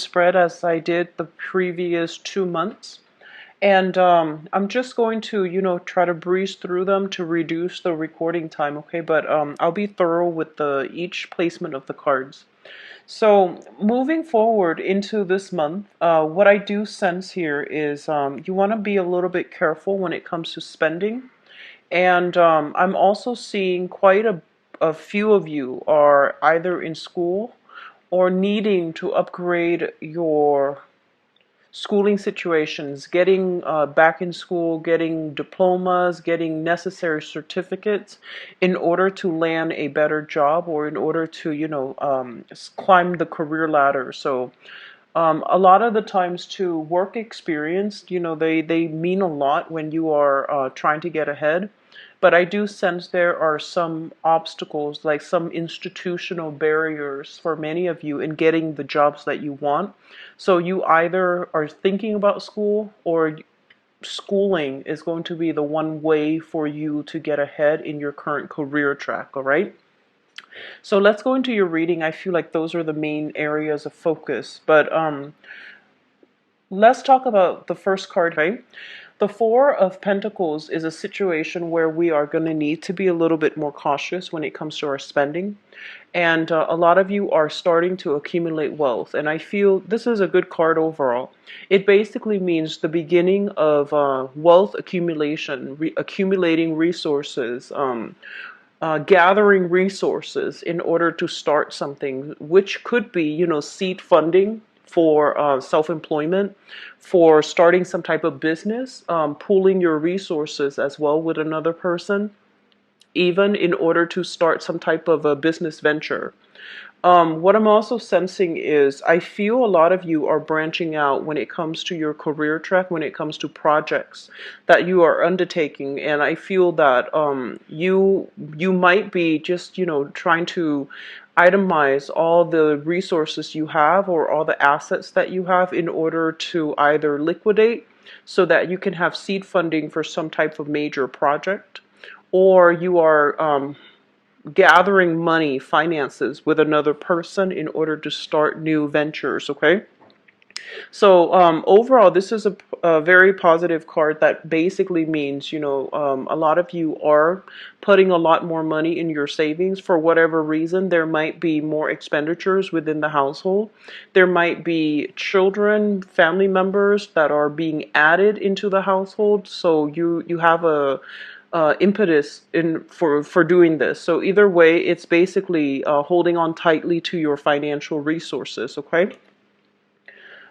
spread as I did the previous 2 months. And I'm just going to, try to breeze through them to reduce the recording time, okay? But I'll be thorough with each placement of the cards. So moving forward into this month, what I do sense here is you want to be a little bit careful when it comes to spending. And I'm also seeing quite a few of you are either in school or needing to upgrade your schooling situations, getting back in school, getting diplomas, getting necessary certificates in order to land a better job or in order to, climb the career ladder. So a lot of the times too, work experience, they mean a lot when you are trying to get ahead. But I do sense there are some obstacles, like some institutional barriers for many of you in getting the jobs that you want. So you either are thinking about school or schooling is going to be the one way for you to get ahead in your current career track, all right? So let's go into your reading. I feel like those are the main areas of focus. But let's talk about the first card, right? The Four of Pentacles is a situation where we are going to need to be a little bit more cautious when it comes to our spending. And a lot of you are starting to accumulate wealth. And I feel this is a good card overall. It basically means the beginning of wealth accumulation, accumulating resources, gathering resources in order to start something, which could be, seed funding for self-employment, for starting some type of business, pooling your resources as well with another person, even in order to start some type of a business venture. What I'm also sensing is I feel a lot of you are branching out when it comes to your career track, when it comes to projects that you are undertaking, and I feel that you might be just trying to itemize all the resources you have or all the assets that you have in order to either liquidate so that you can have seed funding for some type of major project, or you are gathering money, finances with another person in order to start new ventures, okay? So overall, this is a very positive card that basically means, a lot of you are putting a lot more money in your savings for whatever reason. There might be more expenditures within the household. There might be children, family members that are being added into the household. So you have a impetus for doing this. So either way, it's basically holding on tightly to your financial resources, okay?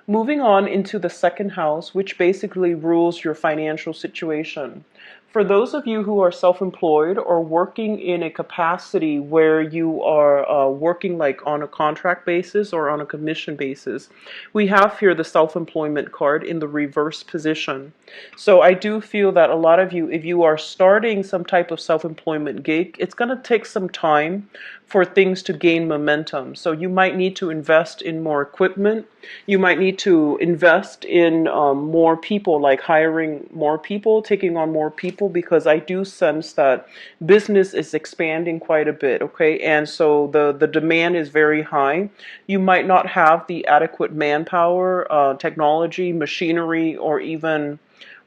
Moving on into the second house, which basically rules your financial situation. For those of you who are self-employed or working in a capacity where you are working like on a contract basis or on a commission basis, we have here the self-employment card in the reverse position. So I do feel that a lot of you, if you are starting some type of self-employment gig, it's going to take some time for things to gain momentum. So you might need to invest in more equipment. You might need to invest in more people, like hiring more people, taking on more people, because I do sense that business is expanding quite a bit, okay? And so the demand is very high. You might not have the adequate manpower, technology, machinery, or even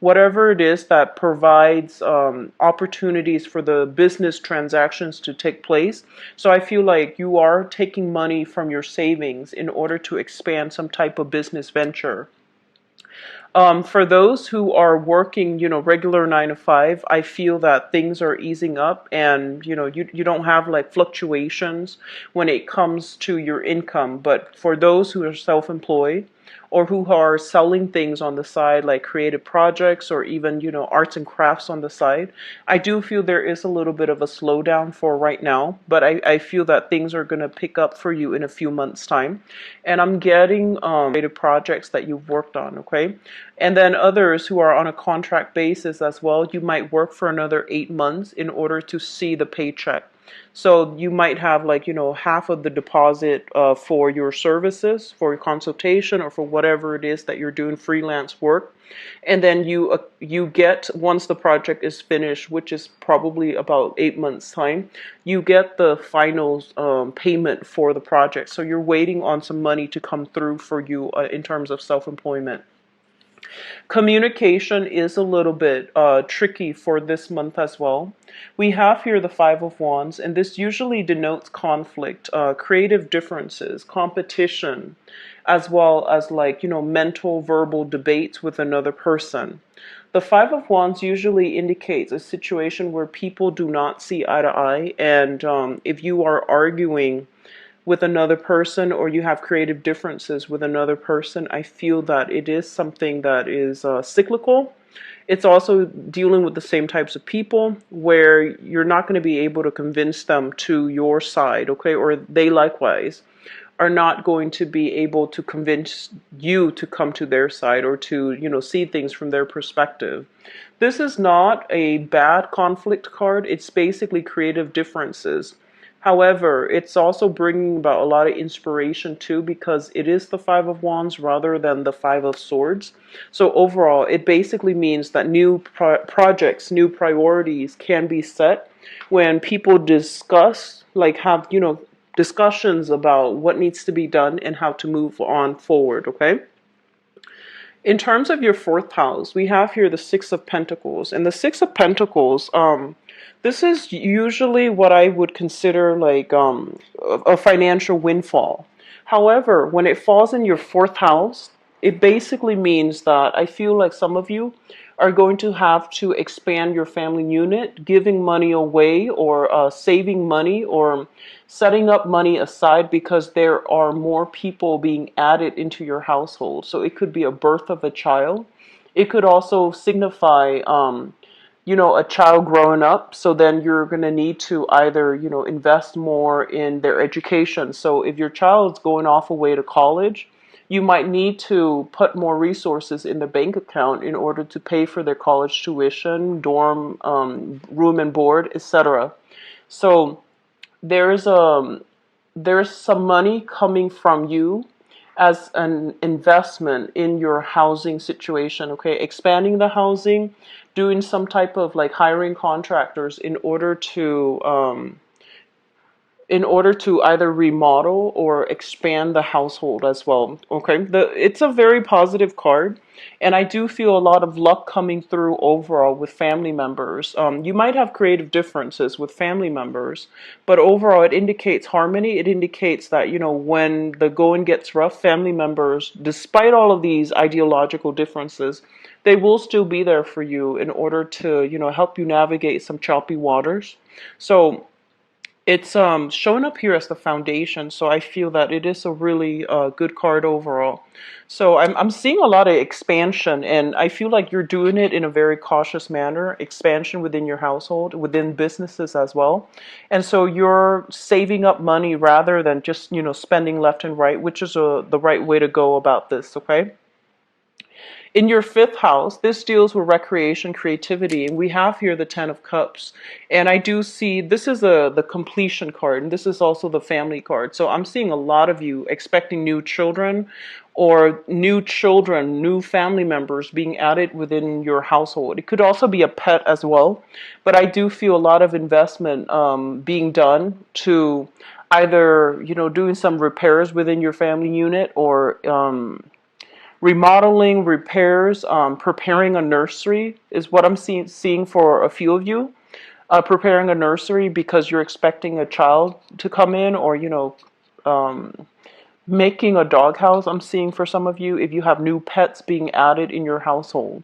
whatever it is that provides opportunities for the business transactions to take place. So I feel like you are taking money from your savings in order to expand some type of business venture. For those who are working, regular 9 to 5, I feel that things are easing up, and you don't have like fluctuations when it comes to your income. But for those who are self-employed, or who are selling things on the side, like creative projects or even, arts and crafts on the side, I do feel there is a little bit of a slowdown for right now, but I feel that things are going to pick up for you in a few months' time. And I'm getting creative projects that you've worked on, okay? And then others who are on a contract basis as well, you might work for another 8 months in order to see the paycheck. So you might have like, half of the deposit for your services, for your consultation, or for whatever it is that you're doing freelance work. And then you get, once the project is finished, which is probably about 8 months time, you get the final payment for the project. So you're waiting on some money to come through for you in terms of self-employment. Communication is a little bit tricky for this month as well. We have here the Five of Wands, and this usually denotes conflict, creative differences, competition, as well as like, mental, verbal debates with another person. The Five of Wands usually indicates a situation where people do not see eye to eye, and if you are arguing with another person or you have creative differences with another person, I feel that it is something that is cyclical. It's also dealing with the same types of people where you're not going to be able to convince them to your side, okay? Or they likewise are not going to be able to convince you to come to their side or to, see things from their perspective. This is not a bad conflict card. It's basically creative differences. However, it's also bringing about a lot of inspiration too, because it is the Five of Wands rather than the Five of Swords. So overall, it basically means that new projects, new priorities can be set when people discuss, like have, discussions about what needs to be done and how to move on forward, okay? In terms of your fourth house, we have here the Six of Pentacles. And the Six of Pentacles, this is usually what I would consider like a financial windfall. However, when it falls in your fourth house, it basically means that I feel like some of you are going to have to expand your family unit, giving money away or saving money or setting up money aside because there are more people being added into your household. So it could be a birth of a child. It could also signify, a child growing up. So then you're going to need to either, invest more in their education. So if your child's going off away to college, you might need to put more resources in the bank account in order to pay for their college tuition, dorm, room and board, etc. So there's some money coming from you as an investment in your housing situation, okay? Expanding the housing, doing some type of like hiring contractors in order to either remodel or expand the household as well. Okay, it's a very positive card, and I do feel a lot of luck coming through overall with family members. You might have creative differences with family members, but overall it indicates harmony. It indicates that, when the going gets rough, family members, despite all of these ideological differences, they will still be there for you in order to, help you navigate some choppy waters. So it's showing up here as the foundation, so I feel that it is a really good card overall. So I'm seeing a lot of expansion, and I feel like you're doing it in a very cautious manner. Expansion within your household, within businesses as well. And so you're saving up money rather than just, spending left and right, which is the right way to go about this, okay? In your fifth house, this deals with recreation, creativity, and we have here the Ten of Cups. And I do see this is the completion card, and this is also the family card. So I'm seeing a lot of you expecting new children or new family members being added within your household. It could also be a pet as well, but I do feel a lot of investment being done to either, doing some repairs within your family unit or remodeling, repairs, preparing a nursery is what I'm seeing for a few of you. Preparing a nursery because you're expecting a child to come in, or, making a doghouse, I'm seeing for some of you, if you have new pets being added in your household.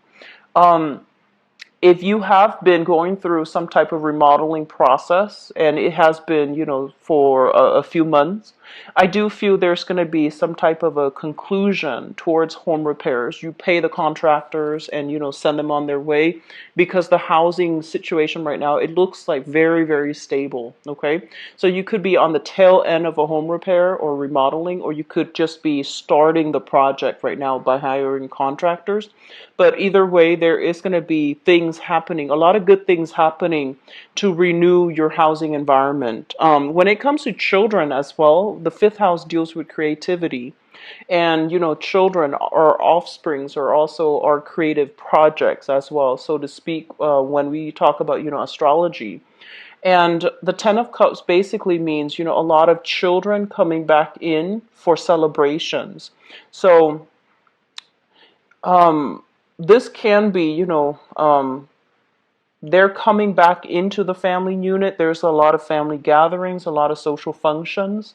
If you have been going through some type of remodeling process and it has been, for a few months, I do feel there's going to be some type of a conclusion towards home repairs. You pay the contractors and, send them on their way, because the housing situation right now, it looks like very, very stable. Okay. So you could be on the tail end of a home repair or remodeling, or you could just be starting the project right now by hiring contractors. But either way, there is going to be things happening, a lot of good things happening to renew your housing environment. When it comes to children as well, the fifth house deals with creativity. And, children or offsprings are also our creative projects as well, so to speak, when we talk about, astrology. And the Ten of Cups basically means, a lot of children coming back in for celebrations. So this can be, they're coming back into the family unit. There's a lot of family gatherings, a lot of social functions.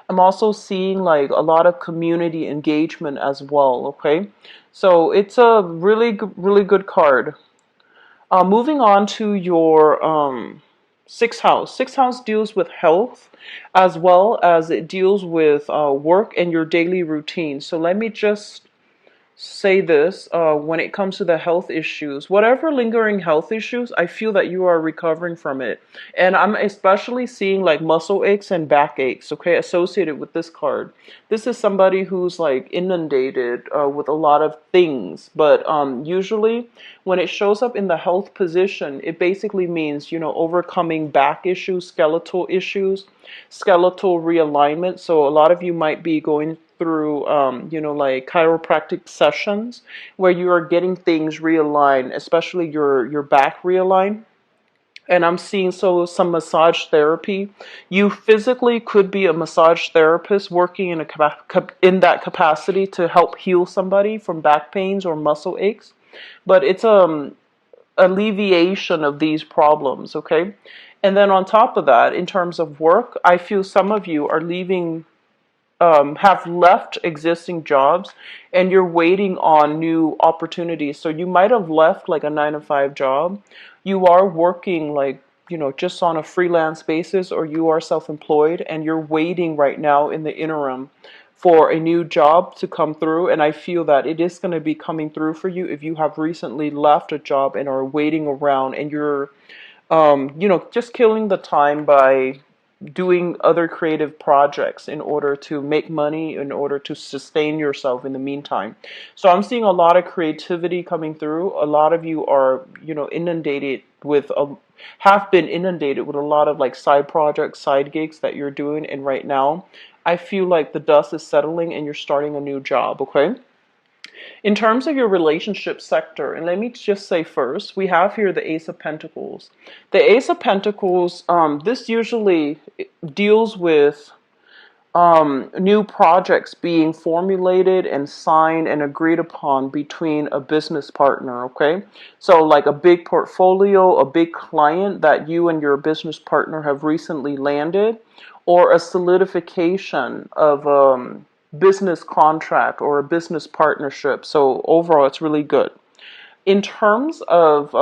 I'm also seeing like a lot of community engagement as well, okay? So it's a really good card. Moving on to your sixth house. Sixth house deals with health, as well as it deals with work and your daily routine. So let me just say this, when it comes to the health issues, whatever lingering health issues, I feel that you are recovering from it. And I'm especially seeing like muscle aches and back aches, okay, associated with this card. This is somebody who's like inundated with a lot of things, but usually when it shows up in the health position, it basically means, overcoming back issues, skeletal realignment. So a lot of you might be going through, like chiropractic sessions where you are getting things realigned, especially your back realigned. And I'm seeing some massage therapy. You physically could be a massage therapist working in that capacity to help heal somebody from back pains or muscle aches. But it's alleviation of these problems, okay? And then on top of that, in terms of work, I feel some of you are have left existing jobs and you're waiting on new opportunities. So you might have left like a 9-to-5 job. You are working like, just on a freelance basis, or you are self-employed and you're waiting right now in the interim for a new job to come through. And I feel that it is going to be coming through for you if you have recently left a job and are waiting around and you're, just killing the time by doing other creative projects in order to make money, in order to sustain yourself in the meantime. So I'm seeing a lot of creativity coming through. A lot of you are, inundated with have been inundated with a lot of like side projects, side gigs that you're doing. And right now, I feel like the dust is settling and you're starting a new job, okay? In terms of your relationship sector, and let me just say first, we have here the Ace of Pentacles. The Ace of Pentacles, this usually deals with new projects being formulated and signed and agreed upon between a business partner, okay? So like a big portfolio, a big client that you and your business partner have recently landed, or a solidification of business contract or a business partnership. So overall, it's really good. In terms of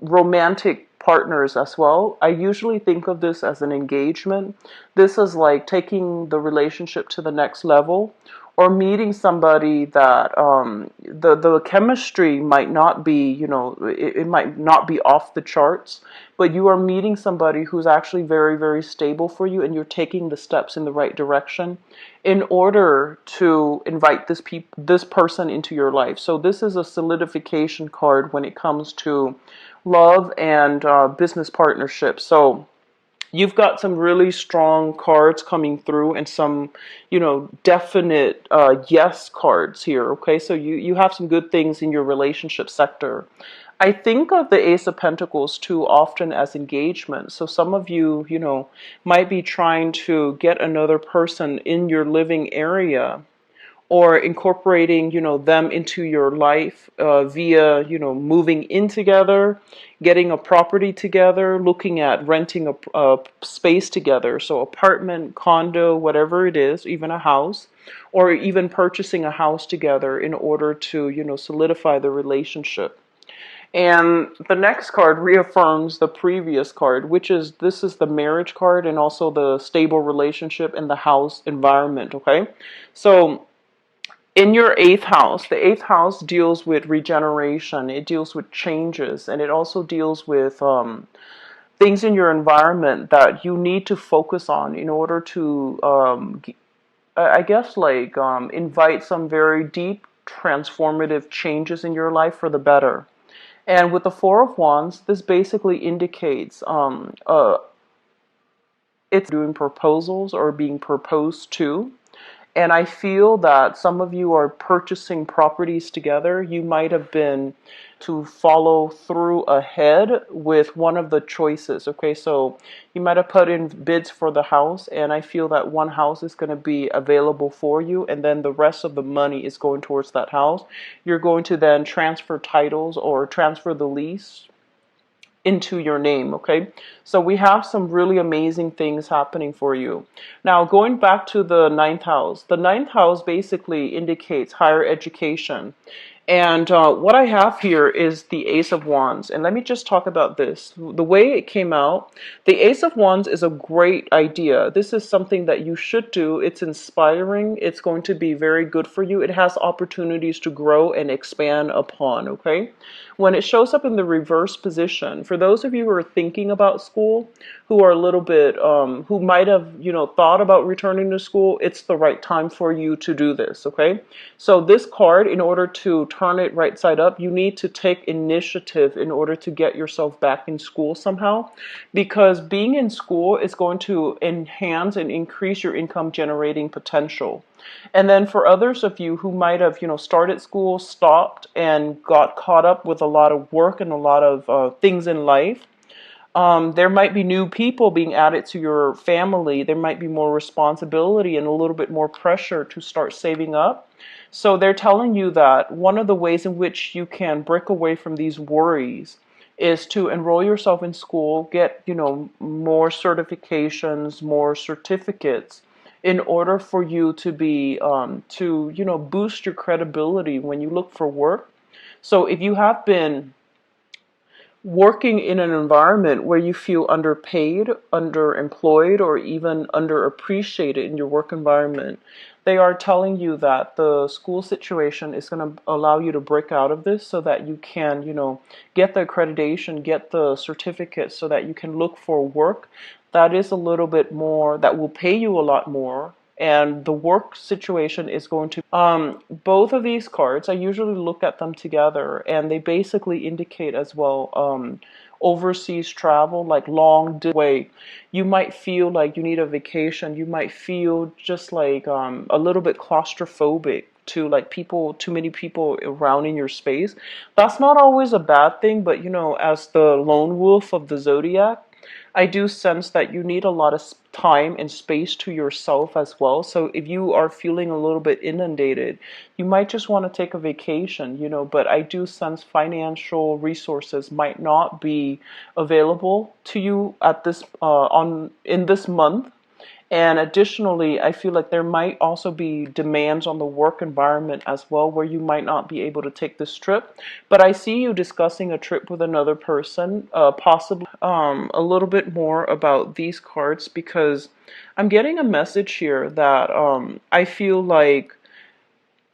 romantic partners as well, I usually think of this as an engagement. This is like taking the relationship to the next level, or meeting somebody that the chemistry might not be, it might not be off the charts, but you are meeting somebody who's actually very, very stable for you, and you're taking the steps in the right direction in order to invite this person into your life. So this is a solidification card when it comes to love and business partnerships. So you've got some really strong cards coming through and some, definite yes cards here, okay? So you have some good things in your relationship sector. I think of the Ace of Pentacles too often as engagement. So some of you, might be trying to get another person in your living area, or incorporating, them into your life via, moving in together, getting a property together, looking at renting a space together. So apartment, condo, whatever it is, even a house, or even purchasing a house together in order to, solidify the relationship. And the next card reaffirms the previous card, which is this is the marriage card and also the stable relationship in the house environment, okay? So in your eighth house, the eighth house deals with regeneration, it deals with changes, and it also deals with things in your environment that you need to focus on in order to, I guess, like invite some very deep, transformative changes in your life for the better. And with the Four of Wands, this basically indicates it's doing proposals or being proposed to. And I feel that some of you are purchasing properties together. You might have been to follow through ahead with one of the choices. Okay, so you might have put in bids for the house, and I feel that one house is going to be available for you, and then the rest of the money is going towards that house. You're going to then transfer titles or transfer the lease into your name, okay? So we have some really amazing things happening for you. Now, going back to the ninth house basically indicates higher education. And what I have here is the Ace of Wands. And let me just talk about this. The way it came out, the Ace of Wands is a great idea. This is something that you should do. It's inspiring. It's going to be very good for you. It has opportunities to grow and expand upon, okay? When it shows up in the reverse position, for those of you who are thinking about school, who are a little bit, who might have, thought about returning to school, it's the right time for you to do this, okay? So this card, in order to turn it right side up, you need to take initiative in order to get yourself back in school somehow, because being in school is going to enhance and increase your income generating potential. And then for others of you who might have, started school, stopped, and got caught up with a lot of work and a lot of things in life, there might be new people being added to your family. There might be more responsibility and a little bit more pressure to start saving up. So they're telling you that one of the ways in which you can break away from these worries is to enroll yourself in school, get, more certifications, more certificates, in order for you to be, boost your credibility when you look for work. So if you have been working in an environment where you feel underpaid, underemployed, or even underappreciated in your work environment, they are telling you that the school situation is going to allow you to break out of this so that you can, get the accreditation, get the certificate so that you can look for work that is a little bit more, that will pay you a lot more. And the work situation is going to, both of these cards, I usually look at them together, and they basically indicate as well, overseas travel, like long way. You might feel like you need a vacation. You might feel just like a little bit claustrophobic to like people, too many people around in your space. That's not always a bad thing, but as the lone wolf of the zodiac, I do sense that you need a lot of time and space to yourself as well. So if you are feeling a little bit inundated, you might just want to take a vacation, but I do sense financial resources might not be available to you at this in this month. And additionally, I feel like there might also be demands on the work environment as well, where you might not be able to take this trip. But I see you discussing a trip with another person, possibly a little bit more about these cards, because I'm getting a message here that I feel like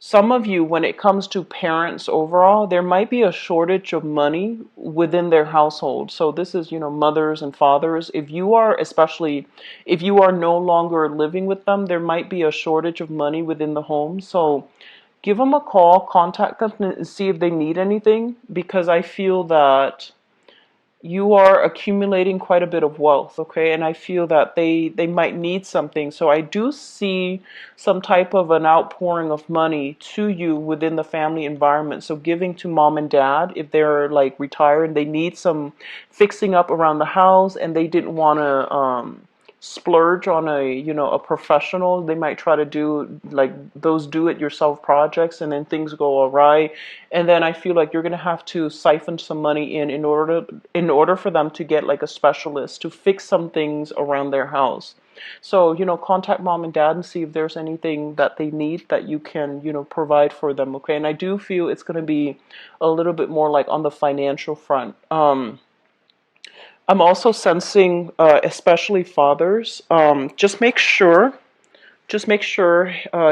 some of you, when it comes to parents overall, there might be a shortage of money within their household. So this is, mothers and fathers. If you are, especially if you are no longer living with them, there might be a shortage of money within the home. So give them a call, contact them and see if they need anything, because I feel that you are accumulating quite a bit of wealth, okay? And I feel that they might need something. So I do see some type of an outpouring of money to you within the family environment. So giving to mom and dad, if they're like retired, they need some fixing up around the house and they didn't want to splurge on a professional. They might try to do like those do-it-yourself projects, and then things go awry, and then I feel like you're gonna have to siphon some money in order for them to get like a specialist to fix some things around their house. So, contact mom and dad and see if there's anything that they need that you can, provide for them, okay? And I do feel it's going to be a little bit more like on the financial front. I'm also sensing, especially fathers, just make sure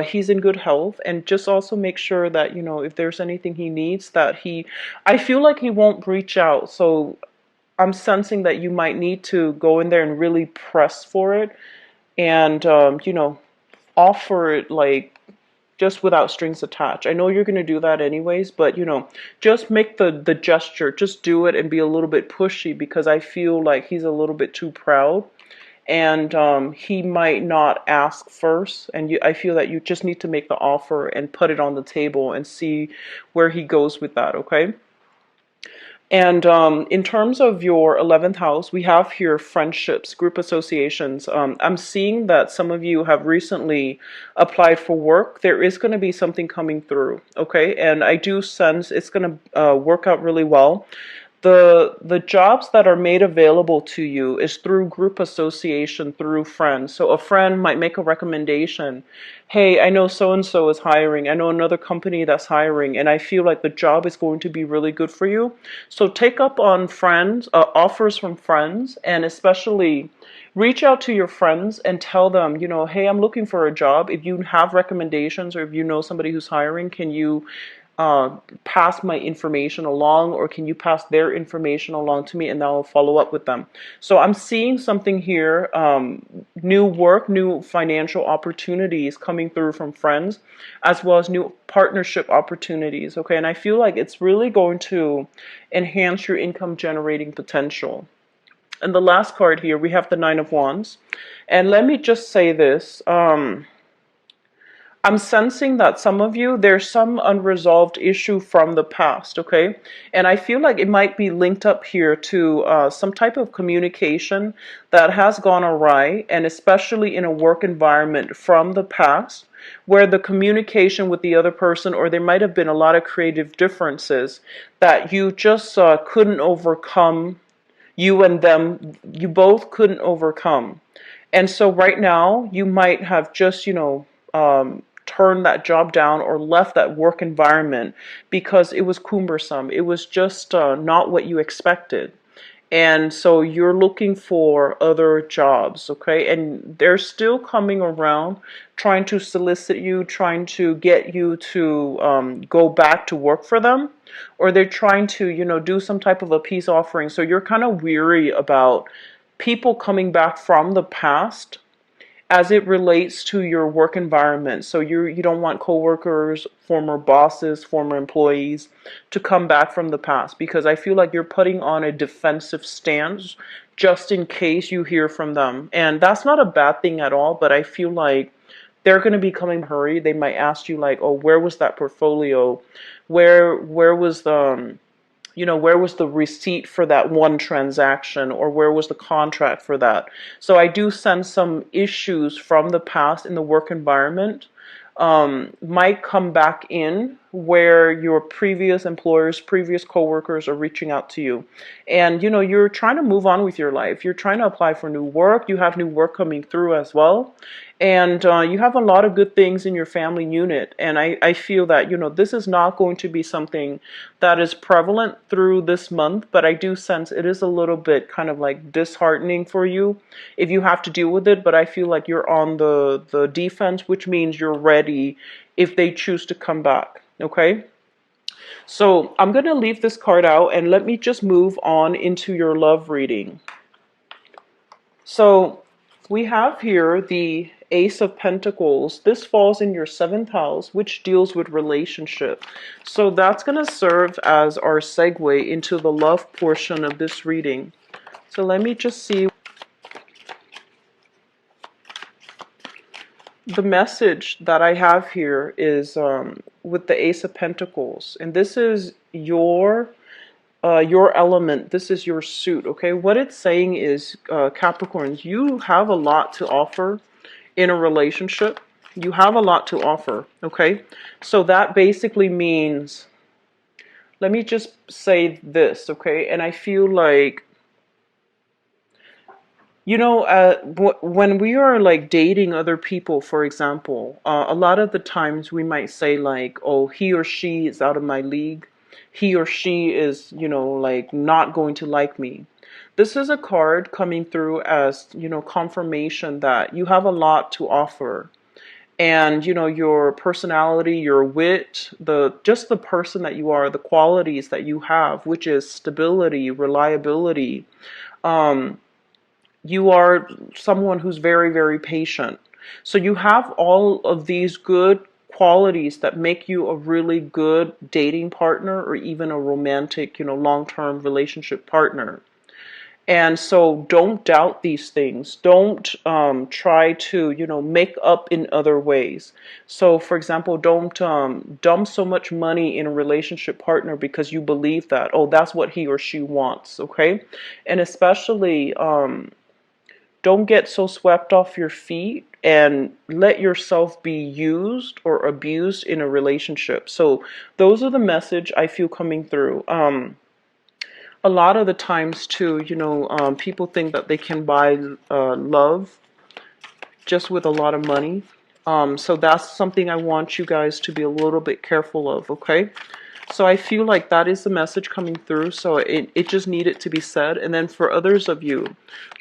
he's in good health, and just also make sure that if there's anything he needs, that I feel like he won't reach out. So I'm sensing that you might need to go in there and really press for it, and offer it like just without strings attached. I know you're going to do that anyways, but just make the gesture, just do it and be a little bit pushy, because I feel like he's a little bit too proud, and he might not ask first, and I feel that you just need to make the offer and put it on the table and see where he goes with that, okay? And in terms of your 11th house, we have here friendships, group associations. I'm seeing that some of you have recently applied for work. There is going to be something coming through, okay? And I do sense it's going to work out really well. The jobs that are made available to you is through group association, through friends. So a friend might make a recommendation. Hey, I know so and so is hiring. I know another company that's hiring, and I feel like the job is going to be really good for you. So take up on friends, offers from friends, and especially reach out to your friends and tell them, hey, I'm looking for a job. If you have recommendations, or if you know somebody who's hiring, can you pass my information along, or can you pass their information along to me, and I'll follow up with them. So I'm seeing something here, new work, new financial opportunities coming through from friends, as well as new partnership opportunities, okay? And I feel like it's really going to enhance your income generating potential. And the last card here, we have the Nine of Wands. And let me just say this, I'm sensing that some of you, there's some unresolved issue from the past, okay? And I feel like it might be linked up here to some type of communication that has gone awry, and especially in a work environment from the past, where the communication with the other person, or there might have been a lot of creative differences that you just couldn't overcome, you and them, you both couldn't overcome. And so right now, you might have just, turned that job down or left that work environment because it was cumbersome. It was just not what you expected. And so you're looking for other jobs, okay? And they're still coming around, trying to solicit you, trying to get you to go back to work for them, or they're trying to, do some type of a peace offering. So you're kind of weary about people coming back from the past as it relates to your work environment. So you don't want coworkers, former bosses, former employees to come back from the past, because I feel like you're putting on a defensive stance just in case you hear from them. And that's not a bad thing at all, but I feel like they're going to be coming in a hurry. They might ask you like, "Oh, where was that portfolio? Where was the where was the receipt for that one transaction, or where was the contract for that?" So I do sense some issues from the past in the work environment might come back in, where your previous employers, previous coworkers are reaching out to you. And, you're trying to move on with your life. You're trying to apply for new work. You have new work coming through as well. And you have a lot of good things in your family unit. And I feel that, this is not going to be something that is prevalent through this month, but I do sense it is a little bit kind of like disheartening for you if you have to deal with it. But I feel like you're on the defense, which means you're ready if they choose to come back, okay? So I'm going to leave this card out, and let me just move on into your love reading. So we have here the Ace of Pentacles. This falls in your 7th house, which deals with relationship. So that's going to serve as our segue into the love portion of this reading. So let me just see. The message that I have here is with the Ace of Pentacles. And this is your element. This is your suit, okay? What it's saying is, Capricorns, you have a lot to offer in a relationship. You have a lot to offer, okay? So that basically means, let me just say this, okay? And I feel like When we are like dating other people, for example, a lot of the times we might say like, oh, he or she is out of my league. He or she is, like not going to like me. This is a card coming through as, confirmation that you have a lot to offer. And, your personality, your wit, just the person that you are, the qualities that you have, which is stability, reliability. Um, you are someone who's very, very patient. So you have all of these good qualities that make you a really good dating partner or even a romantic, long-term relationship partner. And so don't doubt these things. Don't try to, make up in other ways. So, for example, don't dump so much money in a relationship partner because you believe that, oh, that's what he or she wants, okay? And especially, don't get so swept off your feet and let yourself be used or abused in a relationship. So those are the message I feel coming through. A lot of the times too, people think that they can buy love just with a lot of money. So that's something I want you guys to be a little bit careful of, okay? So I feel like that is the message coming through. So it just needed to be said. And then for others of you,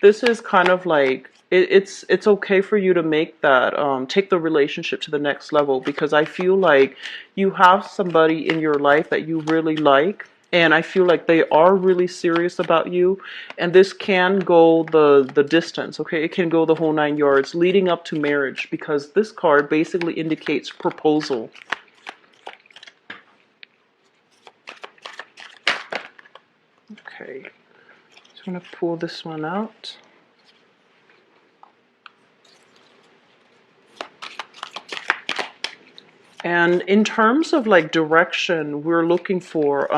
this is kind of like, it's okay for you to make that, take the relationship to the next level, because I feel like you have somebody in your life that you really like. And I feel like they are really serious about you. And this can go the distance, okay? It can go the whole 9 yards leading up to marriage, because this card basically indicates proposal. Okay, so I'm going to pull this one out. And in terms of like direction, we're looking for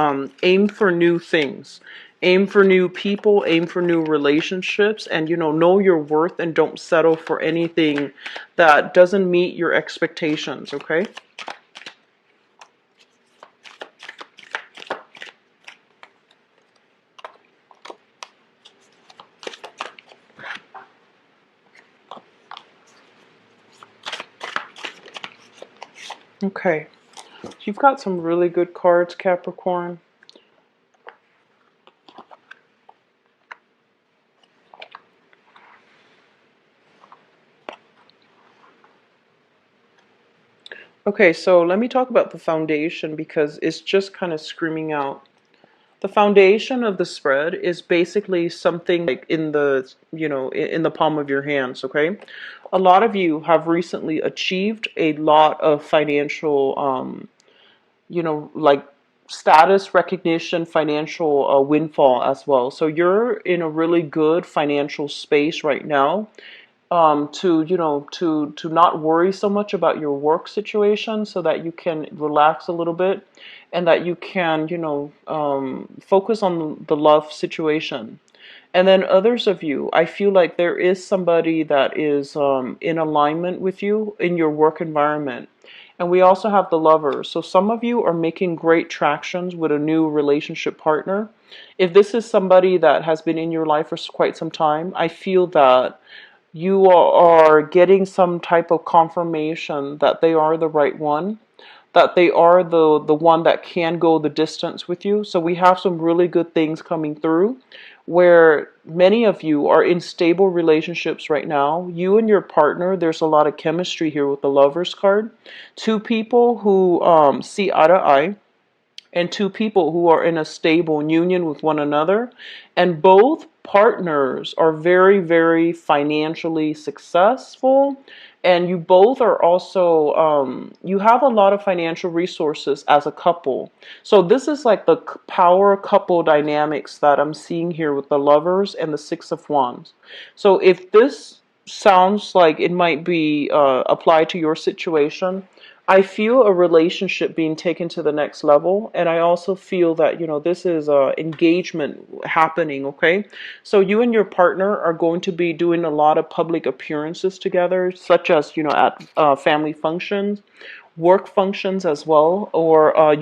aim for new things, aim for new people, aim for new relationships, and know your worth and don't settle for anything that doesn't meet your expectations, okay? Okay, you've got some really good cards, Capricorn. Okay, so let me talk about the foundation, because it's just kind of screaming out. The foundation of the spread is basically something like in the, in the palm of your hands, okay? A lot of you have recently achieved a lot of financial, like status recognition, financial windfall as well. So you're in a really good financial space right now, to to not worry so much about your work situation, so that you can relax a little bit, and that you can focus on the love situation. And then others of you, I feel like there is somebody that is in alignment with you in your work environment. And we also have the lovers. So some of you are making great tractions with a new relationship partner. If this is somebody that has been in your life for quite some time, I feel that you are getting some type of confirmation that they are the right one, that they are the one that can go the distance with you. So we have some really good things coming through, where many of you are in stable relationships right now. You and your partner, there's a lot of chemistry here with the Lovers card. Two people who see eye to eye, and two people who are in a stable union with one another, and both partners are very, very financially successful, and you both are also you have a lot of financial resources as a couple. So this is like the power couple dynamics that I'm seeing here with the Lovers and the Six of Wands. So if this sounds like it might be applied to your situation, I feel a relationship being taken to the next level, and I also feel that, this is engagement happening, okay? So you and your partner are going to be doing a lot of public appearances together, such as, at family functions, work functions as well, or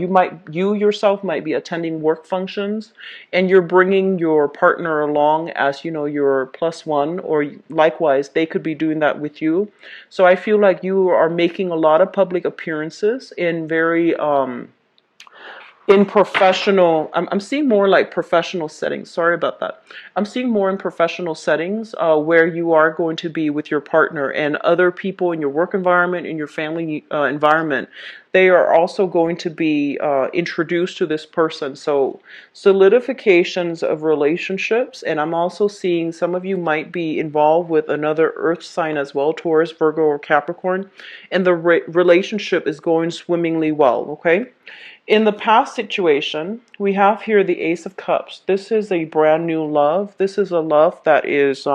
you yourself might be attending work functions, and you're bringing your partner along as, you know, your plus one, or likewise they could be doing that with you. So I feel like you are making a lot of public appearances in very in professional, I'm seeing more like professional settings. Sorry about that. I'm seeing more in professional settings where you are going to be with your partner, and other people in your work environment, in your family environment. They are also going to be introduced to this person. So solidifications of relationships. And I'm also seeing some of you might be involved with another earth sign as well, Taurus, Virgo, or Capricorn. And the relationship is going swimmingly well, okay? In the past situation, we have here the Ace of Cups. This is a brand new love. This is a love that is,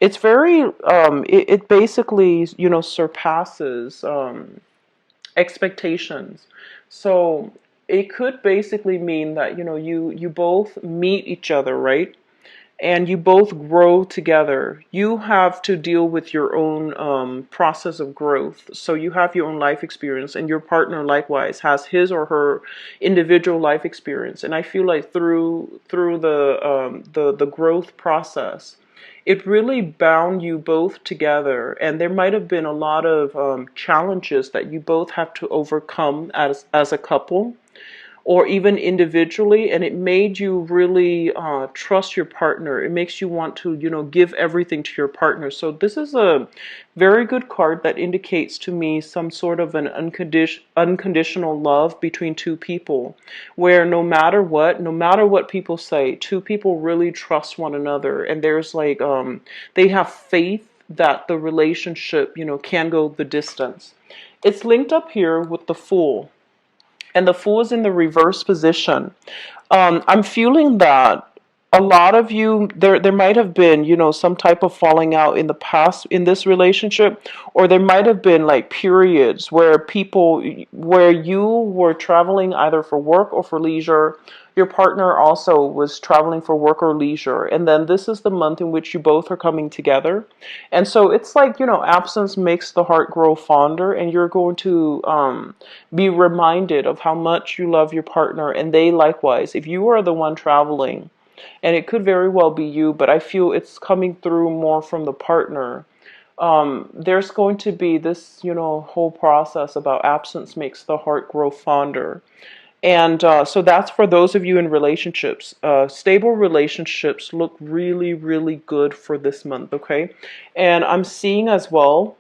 it's very, it basically, you know, surpasses expectations. So it could basically mean that, you know, you both meet each other, right? And you both grow together. You have to deal with your own process of growth. So you have your own life experience, and your partner likewise has his or her individual life experience. And I feel like through the growth process, it really bound you both together. And there might have been a lot of challenges that you both have to overcome as a couple, or even individually, and it made you really trust your partner. It makes you want to, you know, give everything to your partner. So this is a very good card that indicates to me some sort of an unconditional love between two people, where no matter what people say, two people really trust one another, and there's like they have faith that the relationship, you know, can go the distance. It's linked up here with the Fool, and the Fool is in the reverse position. I'm feeling that a lot of you, there might have been, you know, some type of falling out in the past in this relationship, or there might have been like periods where you were traveling either for work or for leisure. Your partner also was traveling for work or leisure, and then this is the month in which you both are coming together. And so it's like, you know, absence makes the heart grow fonder, and you're going to be reminded of how much you love your partner, and they likewise. If you are the one traveling, and it could very well be you, but I feel it's coming through more from the partner. There's going to be this, you know, whole process about absence makes the heart grow fonder. And so that's for those of you in relationships. Stable relationships look really, really good for this month, okay? And I'm seeing as well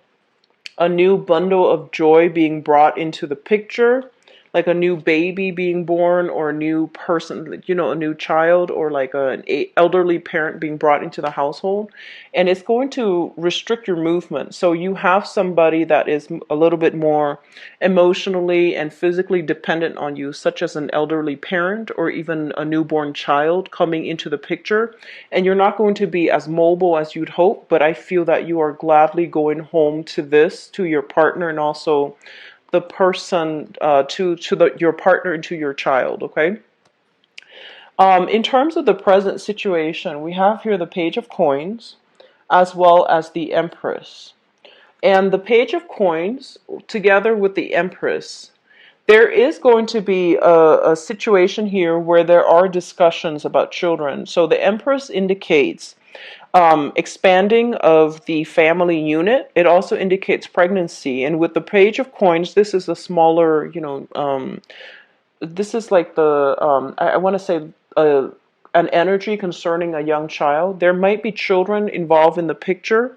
a new bundle of joy being brought into the picture, like a new baby being born, or a new person, you know, a new child, or like an elderly parent being brought into the household. And it's going to restrict your movement. So you have somebody that is a little bit more emotionally and physically dependent on you, such as an elderly parent or even a newborn child coming into the picture. And you're not going to be as mobile as you'd hope, but I feel that you are gladly going home to your partner, and also the person your partner and to your child, okay? In terms of the present situation, we have here the Page of Coins as well as the Empress. And the Page of Coins together with the Empress, there is going to be a situation here where there are discussions about children. So the Empress indicates expanding of the family unit. It also indicates pregnancy. And with the Page of Coins, this is a smaller, you know, this is like I want to say an energy concerning a young child. There might be children involved in the picture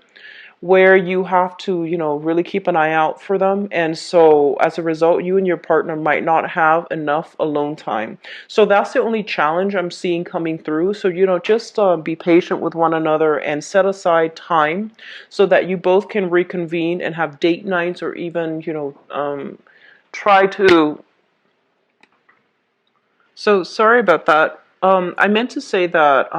where you have to, you know, really keep an eye out for them. And so as a result, you and your partner might not have enough alone time. So that's the only challenge I'm seeing coming through. So, you know, just be patient with one another and set aside time so that you both can reconvene and have date nights, or even, you know, try to. So sorry about that. I meant to say that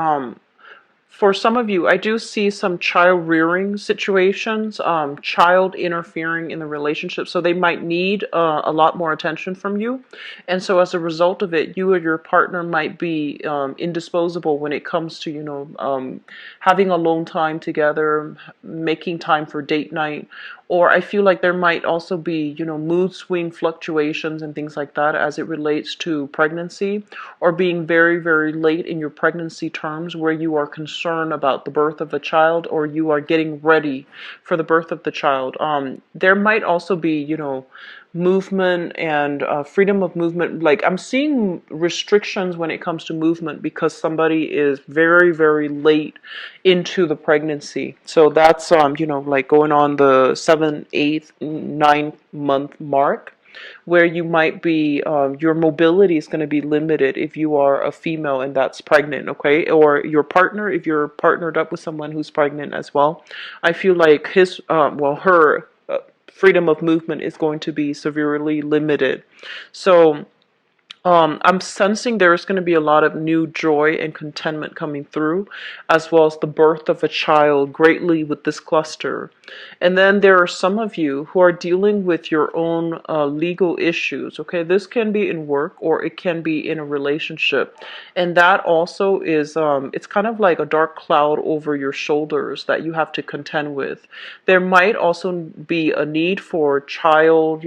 for some of you, I do see some child rearing situations, child interfering in the relationship. So they might need a lot more attention from you. And so as a result of it, you or your partner might be indisposable when it comes to, you know, having alone time together, making time for date night, Or I feel like there might also be, mood swing fluctuations and things like that as it relates to pregnancy, or being very, very late in your pregnancy terms where you are concerned about the birth of a child, or you are getting ready for the birth of the child. There might also be, movement and freedom of movement. Like, I'm seeing restrictions when it comes to movement because somebody is very, very late into the pregnancy. So that's like going on the 7th, 8th, 9th month mark, where you might be, your mobility is going to be limited if you are a female and that's pregnant, okay? Or your partner, if you're partnered up with someone who's pregnant as well. I feel like her freedom of movement is going to be severely limited. So I'm sensing there is going to be a lot of new joy and contentment coming through, as well as the birth of a child greatly with this cluster. And then there are some of you who are dealing with your own legal issues. Okay, this can be in work or it can be in a relationship. And that also is, it's kind of like a dark cloud over your shoulders that you have to contend with. There might also be a need for child,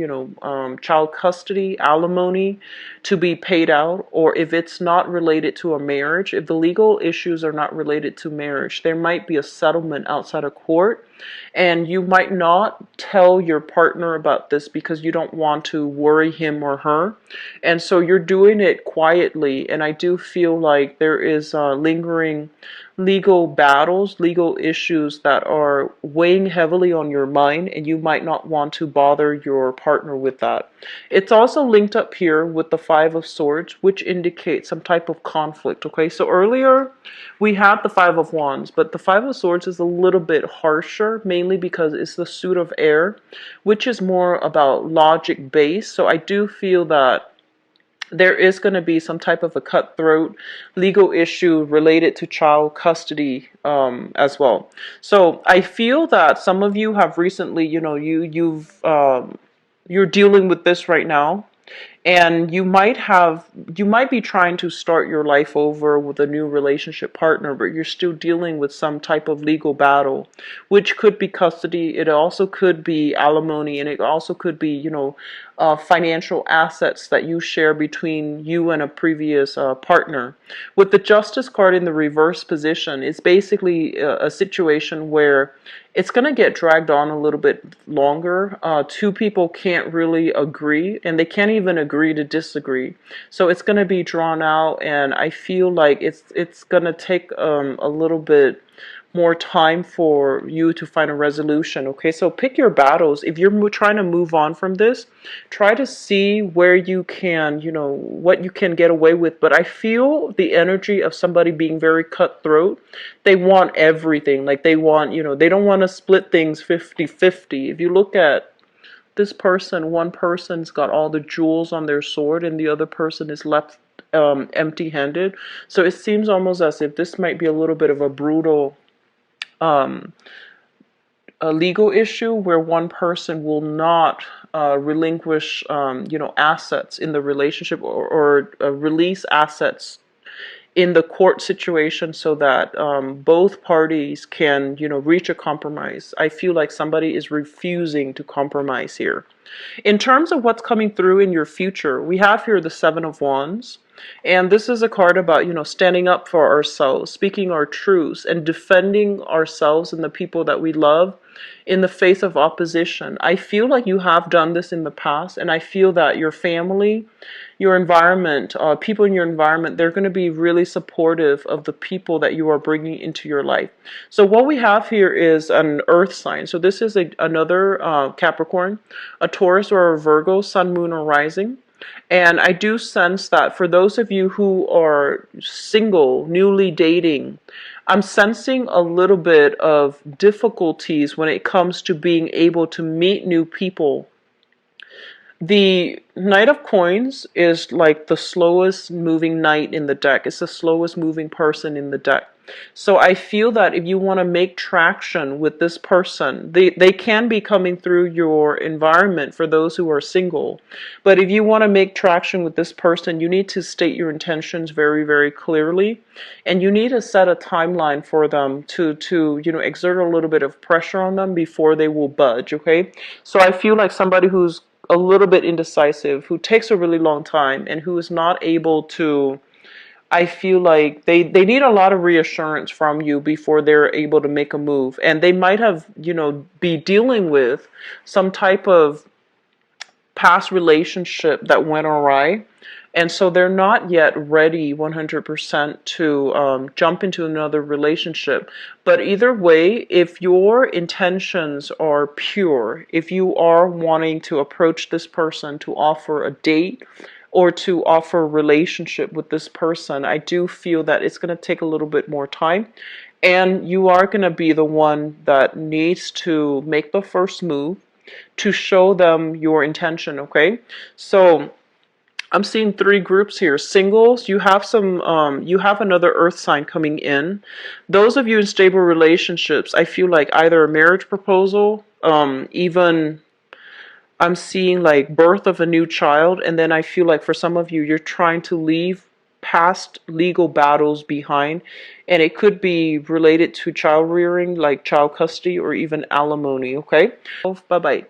child custody, alimony to be paid out, or if it's not related to a marriage, if the legal issues are not related to marriage, there might be a settlement outside of court, and you might not tell your partner about this because you don't want to worry him or her, and so you're doing it quietly. And I do feel like there is lingering legal battles, legal issues that are weighing heavily on your mind, and you might not want to bother your partner with that. It's also linked up here with the Five of Swords, which indicates some type of conflict. Okay, so earlier we had the Five of Wands, but the Five of Swords is a little bit harsher, mainly because it's the suit of air, which is more about logic based. So I do feel that there is going to be some type of a cutthroat legal issue related to child custody as well. So I feel that some of you have recently, you're dealing with this right now, and you might be trying to start your life over with a new relationship partner, but you're still dealing with some type of legal battle, which could be custody. It also could be alimony, and it also could be, financial assets that you share between you and a previous partner. With the Justice card in the reverse position, it's basically a situation where it's going to get dragged on a little bit longer. Two people can't really agree, and they can't even agree to disagree. So it's going to be drawn out, and I feel like it's going to take a little bit more time for you to find a resolution. Okay, so pick your battles. If you're trying to move on from this, try to see where you can, what you can get away with. But I feel the energy of somebody being very cutthroat. They want everything. Like, they want, they don't want to split things 50-50. If you look at this person, one person's got all the jewels on their sword and the other person is left empty-handed. So it seems almost as if this might be a little bit of a brutal a legal issue where one person will not relinquish, assets in the relationship, or release assets in the court situation, so that both parties can, reach a compromise. I feel like somebody is refusing to compromise here. In terms of what's coming through in your future, we have here the Seven of Wands. And this is a card about, standing up for ourselves, speaking our truths, and defending ourselves and the people that we love in the face of opposition. I feel like you have done this in the past, and I feel that your family, your environment, people in your environment, they're going to be really supportive of the people that you are bringing into your life. So what we have here is an earth sign. So this is another Capricorn, a Taurus or a Virgo, sun, moon, or rising. And I do sense that for those of you who are single, newly dating, I'm sensing a little bit of difficulties when it comes to being able to meet new people. The Knight of Coins is like the slowest moving knight in the deck. It's the slowest moving person in the deck. So I feel that if you want to make traction with this person, they can be coming through your environment for those who are single. But if you want to make traction with this person, you need to state your intentions very, very clearly. And you need to set a timeline for them to exert a little bit of pressure on them before they will budge, okay? So I feel like somebody who's a little bit indecisive, who takes a really long time, and who is not able to, I feel like they need a lot of reassurance from you before they're able to make a move. And they might have, be dealing with some type of past relationship that went awry. And so they're not yet ready 100% to jump into another relationship. But either way, if your intentions are pure, if you are wanting to approach this person to offer a date or to offer a relationship with this person, I do feel that it's going to take a little bit more time. And you are going to be the one that needs to make the first move to show them your intention, okay? So I'm seeing three groups here. Singles, you have another earth sign coming in. Those of you in stable relationships, I feel like either a marriage proposal, even I'm seeing like birth of a new child, and then I feel like for some of you, you're trying to leave past legal battles behind, and it could be related to child rearing, like child custody or even alimony, okay? Bye-bye.